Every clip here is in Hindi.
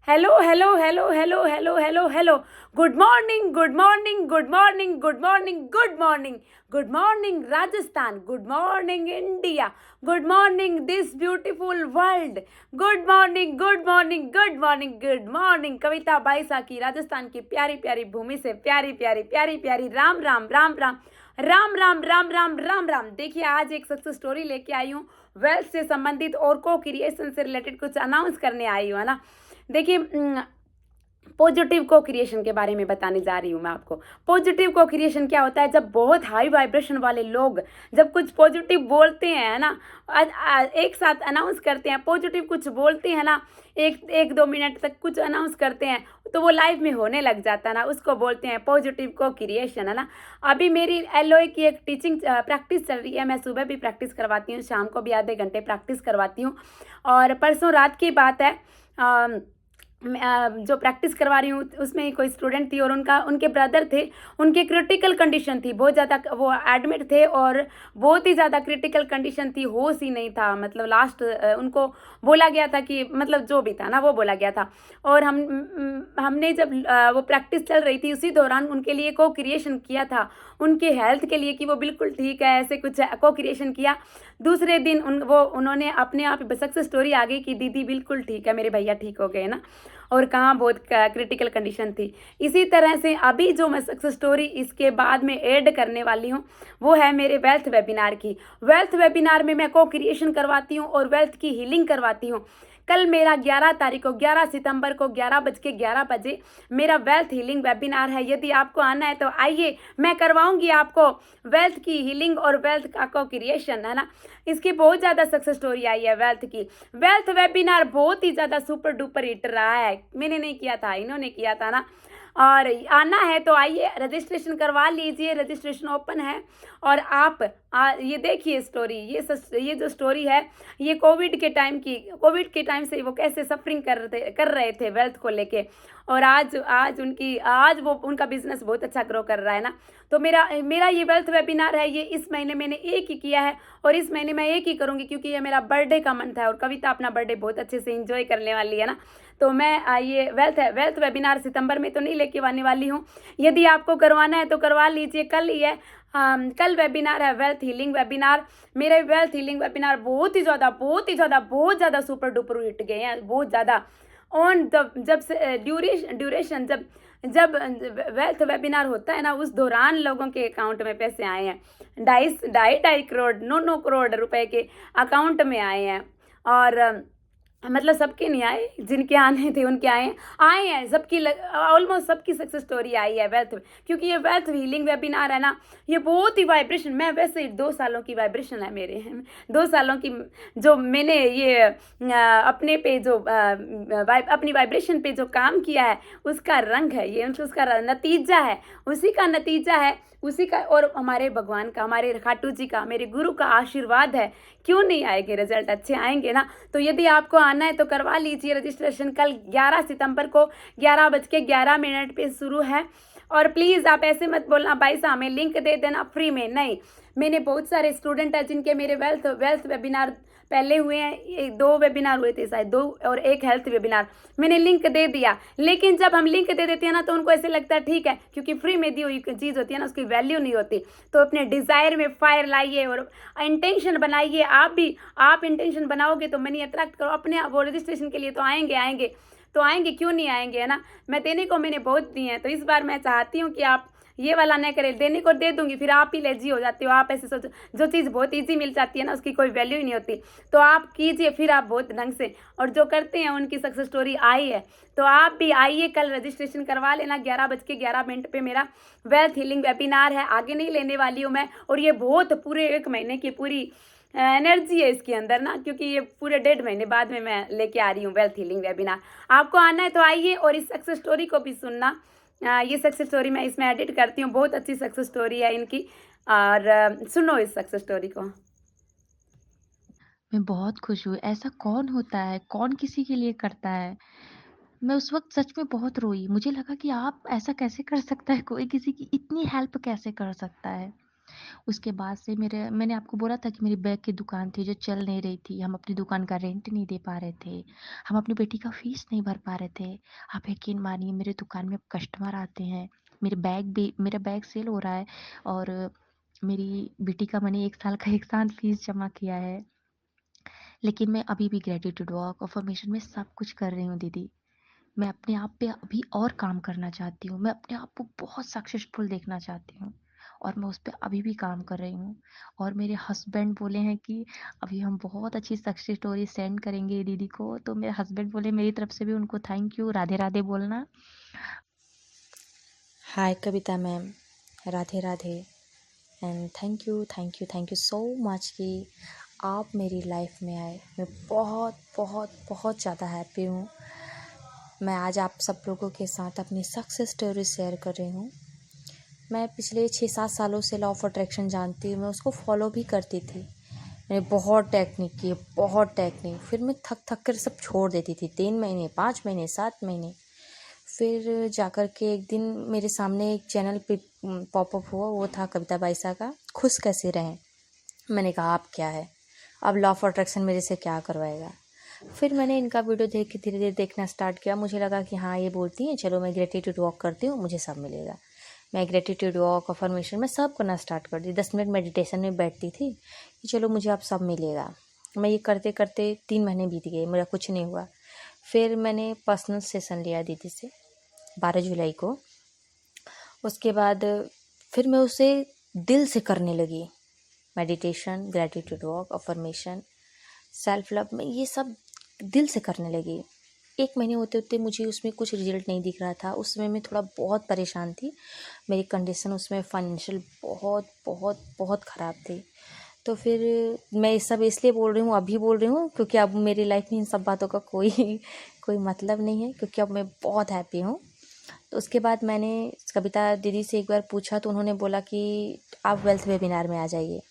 Hello hello hello hello hello hello hello. Good morning, good morning, good morning, good morning, good morning, good morning Rajasthan, good morning India, good morning this beautiful world, good morning, good morning, good morning, good morning. Kavita Baisa की राजस्थान की प्यारी प्यारी भूमि से प्यारी प्यारी प्यारी प्यारी राम राम राम राम राम राम राम राम राम राम। देखिए, आज एक सक्सेस स्टोरी लेके आई हूँ, वेल्थ से संबंधित और को क्रिएशन से रिलेटेड कुछ अनाउंस करने आई हूँ, है ना। देखिए, पॉजिटिव को क्रिएशन के बारे में बताने जा रही हूँ मैं आपको। पॉजिटिव को क्रिएशन क्या होता है? जब बहुत हाई वाइब्रेशन वाले लोग जब कुछ पॉजिटिव बोलते हैं, है ना, एक साथ अनाउंस करते हैं, पॉजिटिव कुछ बोलते हैं ना, एक एक दो मिनट तक कुछ अनाउंस करते हैं, तो वो लाइफ में होने लग जाता है ना, उसको बोलते हैं पॉजिटिव को क्रिएशन, है ना। अभी मेरी एलओए की एक टीचिंग प्रैक्टिस चल रही है। मैं सुबह भी प्रैक्टिस करवाती हूँ, शाम को भी आधे घंटे प्रैक्टिस करवाती हूँ। और परसों रात की बात है, जो प्रैक्टिस करवा रही हूँ उसमें कोई स्टूडेंट थी और उनके ब्रदर थे। उनके क्रिटिकल कंडीशन थी, बहुत ज़्यादा वो एडमिट थे और बहुत ही ज़्यादा क्रिटिकल कंडीशन थी, होश ही नहीं था। मतलब लास्ट उनको बोला गया था कि, मतलब जो भी था ना वो बोला गया था। और हमने जब वो प्रैक्टिस चल रही थी, उसी दौरान उनके लिए को क्रिएशन किया था, उनके हेल्थ के लिए, कि वो बिल्कुल ठीक है, ऐसे कुछ को क्रिएशन किया। दूसरे दिन उन्होंने अपने आप सक्सेस स्टोरी आ गई कि दीदी बिल्कुल ठीक है, मेरे भैया ठीक हो गए ना। और कहाँ बहुत क्रिटिकल कंडीशन थी। इसी तरह से अभी जो मैं सक्सेस स्टोरी इसके बाद में ऐड करने वाली हूँ, वो है मेरे वेल्थ वेबिनार की। वेल्थ वेबिनार में मैं को क्रिएशन करवाती हूँ और वेल्थ की हीलिंग करवाती हूँ। कल मेरा 11 तारीख को, 11 सितंबर को 11:11 मेरा वेल्थ हीलिंग वेबिनार है। यदि आपको आना है तो आइए, मैं करवाऊंगी आपको वेल्थ की हीलिंग और वेल्थ का को क्रिएशन, है ना। इसकी बहुत ज़्यादा सक्सेस स्टोरी आई है वेल्थ की। वेल्थ वेबिनार बहुत ही ज़्यादा सुपर डुपर हिट रहा है। मैंने नहीं किया था, इन्होंने किया था ना। और आना है तो आइए, रजिस्ट्रेशन करवा लीजिए, रजिस्ट्रेशन ओपन है। और आप ये देखिए स्टोरी, ये जो स्टोरी है, ये कोविड के टाइम की, कोविड के टाइम से वो कैसे सफरिंग कर रहे थे वेल्थ को लेके। और आज वो उनका बिजनेस बहुत अच्छा ग्रो कर रहा है ना। तो मेरा मेरा ये वेल्थ वेबिनार है, ये इस महीने मैंने एक ही किया है और इस महीने मैं एक ही करूँगी, क्योंकि ये मेरा बर्थडे का मंथ है और कविता अपना बर्थडे बहुत अच्छे से इंजॉय करने वाली है ना। तो मैं ये वेल्थ वेबिनार सितंबर में तो नहीं लेके आने वाली हूँ। यदि आपको करवाना है तो करवा लीजिए, कल ही है। कल वेबिनार है वेल्थ हीलिंग वेबिनार। मेरे वेल्थ हीलिंग वेबिनार बहुत ही ज़्यादा बहुत ही ज़्यादा बहुत ज़्यादा सुपर डुपर हिट गए हैं, बहुत ज़्यादा। ऑन द जब से ड्यूरेशन जब जब वेल्थ वेबिनार होता है ना, उस दौरान लोगों के अकाउंट में पैसे आए हैं। ढाई ढाई ढाई करोड़, 9 करोड़ रुपए के अकाउंट में आए हैं। और मतलब सबके नहीं आए, जिनके आने थे उनके आए हैं सबकी, ऑलमोस्ट सबकी सक्सेस स्टोरी आई है वेल्थ में। क्योंकि ये वेल्थ हीलिंग वेबिनार है ना, ये बहुत ही वाइब्रेशन, मैं वैसे 2 सालों की वाइब्रेशन है मेरे, 2 सालों की जो मैंने ये अपने पे जो अपनी वाइब्रेशन पे जो काम किया है, उसका रंग है ये, उसका नतीजा है, उसी का नतीजा है, उसी का। और हमारे भगवान का, हमारे खाटू जी का, मेरे गुरु का आशीर्वाद है। क्यों नहीं आएंगे, रिजल्ट अच्छे आएंगे ना। तो यदि आपको आना है तो करवा लीजिए रजिस्ट्रेशन। कल 11 सितंबर को 11:11 पे शुरू है। और प्लीज़ आप ऐसे मत बोलना भाई साहब हमें लिंक दे देना फ्री में, नहीं। मैंने बहुत सारे स्टूडेंट हैं जिनके मेरे वेल्थ वेबिनार पहले हुए हैं, 2 वेबिनार हुए थे शायद, 2 और 1 हेल्थ वेबिनार, मैंने लिंक दे दिया। लेकिन जब हम लिंक दे देते हैं ना, तो उनको ऐसे लगता है ठीक है, क्योंकि फ्री में दी हुई चीज़ होती है ना, उसकी वैल्यू नहीं होती। तो अपने डिज़ायर में फायर लाइए और इंटेंशन बनाइए। आप इंटेंशन बनाओगे तो मनी अट्रैक्ट करो अपने आप। वो रजिस्ट्रेशन के लिए तो आएंगे, तो आएंगे, क्यों नहीं आएंगे, है ना। मैंने बहुत दिए हैं, तो इस बार मैं चाहती हूँ कि आप ये वाला नहीं करें। देने को दे दूंगी, फिर आप ही लेजी हो जाते हो। आप ऐसे सोचो, जो चीज़ बहुत ईजी मिल जाती है ना, उसकी कोई वैल्यू ही नहीं होती। तो आप कीजिए फिर, आप बहुत ढंग से, और जो करते हैं उनकी सक्सेस स्टोरी आई है। तो आप भी आइए, कल रजिस्ट्रेशन करवा लेना। 11:11 पे मेरा वेल्थ हीलिंग वेबिनार है, आगे नहीं लेने वाली हूँ मैं। और ये बहुत पूरे 1 महीने की पूरी एनर्जी है इसके अंदर ना, क्योंकि ये पूरे 1.5 महीने बाद में मैं लेके आ रही हूँ वेल्थ हीलिंग वेबिनार। आपको आना है तो आइए, और इस सक्सेस स्टोरी को भी सुनना। ये सक्सेस स्टोरी मैं इसमें एडिट करती हूँ, बहुत अच्छी सक्सेस स्टोरी है इनकी। और सुनो इस सक्सेस स्टोरी को। मैं बहुत खुश हूँ। ऐसा कौन होता है? कौन किसी के लिए करता है? मैं उस वक़्त सच में बहुत रोई। मुझे लगा कि आप ऐसा कैसे कर सकता है? कोई किसी की इतनी हेल्प कैसे कर सकता है? उसके बाद से मैंने आपको बोला था कि मेरी बैग की दुकान थी जो चल नहीं रही थी, हम अपनी दुकान का रेंट नहीं दे पा रहे थे, हम अपनी बेटी का फ़ीस नहीं भर पा रहे थे। आप यकीन मानिए मेरे दुकान में कस्टमर आते हैं, मेरा बैग सेल हो रहा है और मेरी बेटी का मैंने 1 साल का 1 साल फ़ीस जमा किया है। लेकिन मैं अभी भी ग्रैटिट्यूड वॉक, अफ़र्मेशन में सब कुछ कर रही हूँ दीदी। मैं अपने आप पे अभी और काम करना चाहती हूँ। मैं अपने आप को बहुत सक्सेसफुल देखना चाहती हूँ और मैं उस पे अभी भी काम कर रही हूँ। और मेरे हस्बैंड बोले हैं कि अभी हम बहुत अच्छी सक्सेस स्टोरी सेंड करेंगे दीदी को, तो मेरे हस्बैंड बोले मेरी तरफ से भी उनको थैंक यू, राधे-राधे बोलना। हाय कविता ma'am, Radhe Radhe. And thank you so much कि आप मेरी लाइफ में आए। मैं बहुत बहुत बहुत ज़्यादा हैप्पी हूँ। मैं आज आप सब लोगों के साथ अपनी सक्सेस स्टोरी शेयर कर रही हूँ। मैं पिछले 6-7 सालों से लॉ ऑफ अट्रैक्शन जानती हूँ। मैं उसको फॉलो भी करती थी। मैंने बहुत टेक्निक की, बहुत टेक्निक। फिर मैं थक थक कर सब छोड़ देती थी। 3 महीने, 5 महीने, 7 महीने। फिर जाकर के एक दिन मेरे सामने एक चैनल पे पॉपअप हुआ। वो था कविता बाईसा का खुश कैसे रहें। मैंने कहा आप क्या है, अब लॉ ऑफ अट्रैक्शन मेरे से क्या करवाएगा। फिर मैंने इनका वीडियो देख के धीरे धीरे देखना स्टार्ट किया। मुझे लगा कि हाँ ये बोलती हैं, चलो मैं ग्रेटिट्यूड वॉक करती हूँ, मुझे सब मिलेगा। मैं ग्रेटिट्यूड वॉक, अफर्मेशन में सब करना स्टार्ट कर दी। 10 मिनट मेडिटेशन में बैठती थी कि चलो मुझे अब सब मिलेगा। मैं ये करते करते 3 महीने बीत गए, मेरा कुछ नहीं हुआ। फिर मैंने पर्सनल सेशन लिया दीदी से 12 जुलाई को। उसके बाद फिर मैं उसे दिल से करने लगी। Meditation, gratitude walk, affirmation, self love में ये सब दिल से करने लगी। 1 महीने होते होते मुझे उसमें कुछ रिजल्ट नहीं दिख रहा था। उस समय मैं थोड़ा बहुत परेशान थी। मेरी कंडीशन उसमें फाइनेंशियल बहुत बहुत बहुत ख़राब थी। तो फिर मैं ये सब इसलिए बोल रही हूँ, अभी बोल रही हूँ क्योंकि अब मेरी लाइफ में इन सब बातों का कोई मतलब नहीं है, क्योंकि अब मैं बहुत हैप्पी हूँ। तो उसके बाद मैंने कविता दीदी से एक बार पूछा तो उन्होंने बोला कि आप वेल्थ वेबिनार में आ जाइए।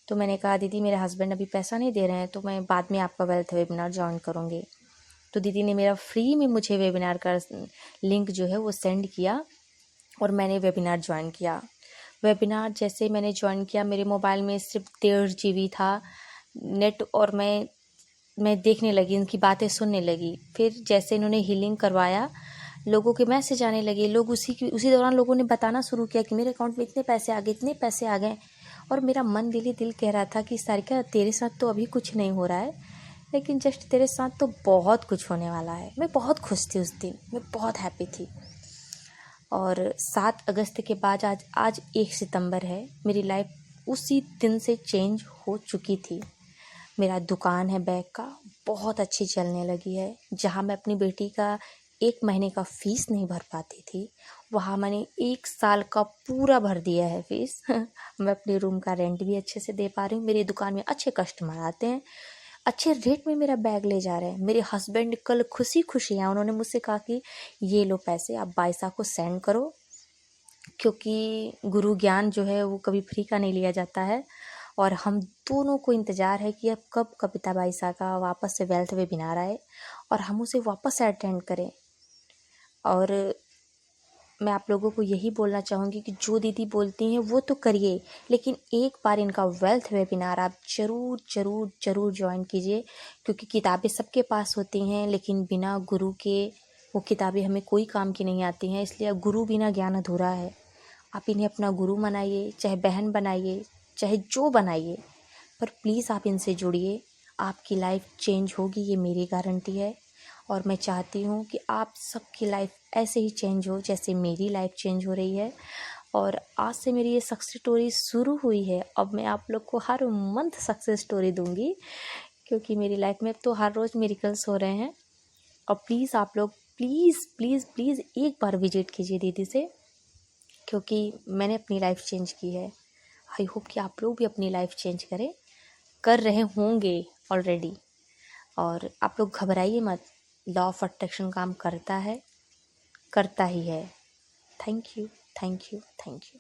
तो मैंने कहा दीदी मेरे हस्बैंड अभी पैसा नहीं दे रहे हैं, तो मैं बाद में आपका वेल्थ वेबिनार ज्वाइन करूँगी। तो दीदी ने मेरा फ्री में मुझे वेबिनार का लिंक जो है वो सेंड किया और मैंने वेबिनार ज्वाइन किया। वेबिनार जैसे मैंने ज्वाइन किया, मेरे मोबाइल में सिर्फ 1.5 GB था नेट और मैं देखने लगी, उनकी बातें सुनने लगी। फिर जैसे इन्होंने हीलिंग करवाया, लोगों के मैसेज आने लगे। लोग उसी दौरान लोगों ने बताना शुरू किया कि मेरे अकाउंट में इतने पैसे आ गए, इतने पैसे आ गए। और मेरा मन दिल ही दिल कह रहा था कि सारिका तेरे साथ तो अभी कुछ नहीं हो रहा है, लेकिन जस्ट तेरे साथ तो बहुत कुछ होने वाला है। मैं बहुत खुश थी उस दिन, मैं बहुत हैप्पी थी। और 7 अगस्त के बाद आज 1 सितंबर है। मेरी लाइफ उसी दिन से चेंज हो चुकी थी। मेरा दुकान है बैग का, बहुत अच्छी चलने लगी है। जहाँ मैं अपनी बेटी का 1 महीने का फ़ीस नहीं भर पाती थी, वहाँ मैंने 1 साल का पूरा भर दिया है फ़ीस। मैं अपने रूम का रेंट भी अच्छे से दे पा रही हूँ। मेरी दुकान में अच्छे कस्टमर आते हैं, अच्छे रेट में मेरा बैग ले जा रहे हैं। मेरे हस्बैंड कल खुशी खुशी हैं, उन्होंने मुझसे कहा कि ये लो पैसे, आप बाईसा को सेंड करो, क्योंकि गुरु ज्ञान जो है वो कभी फ्री का नहीं लिया जाता है। और हम दोनों को इंतज़ार है कि अब कब कविता बाईसा का वापस से वेल्थ वेबिनार आए और हम उसे वापस से अटेंड करें। और मैं आप लोगों को यही बोलना चाहूँगी कि जो दीदी बोलती हैं वो तो करिए, लेकिन एक बार इनका वेल्थ वेबिनार आप ज़रूर ज़रूर ज़रूर ज्वाइन कीजिए। क्योंकि किताबें सबके पास होती हैं, लेकिन बिना गुरु के वो किताबें हमें कोई काम की नहीं आती हैं। इसलिए गुरु बिना ज्ञान अधूरा है। आप इन्हें अपना गुरु बनाइए, चाहे बहन बनाइए, चाहे जो बनाइए, पर प्लीज़ आप इनसे जुड़िए। आपकी लाइफ चेंज होगी, ये मेरी गारंटी है। और मैं चाहती हूँ कि आप सबकी लाइफ ऐसे ही चेंज हो जैसे मेरी लाइफ चेंज हो रही है। और आज से मेरी ये सक्सेस स्टोरी शुरू हुई है। अब मैं आप लोग को हर मंथ सक्सेस स्टोरी दूँगी, क्योंकि मेरी लाइफ में तो हर रोज़ मिरेकल्स हो रहे हैं। और प्लीज़ आप लोग प्लीज़ प्लीज़ प्लीज़ एक बार विजिट कीजिए दीदी से, क्योंकि मैंने अपनी लाइफ चेंज की है। आई होप कि आप लोग भी अपनी लाइफ चेंज करें, कर रहे होंगे ऑलरेडी। और आप लोग घबराइए मत, लॉ ऑफ अट्रैक्शन काम करता है, करता ही है। Thank you, thank you, thank you.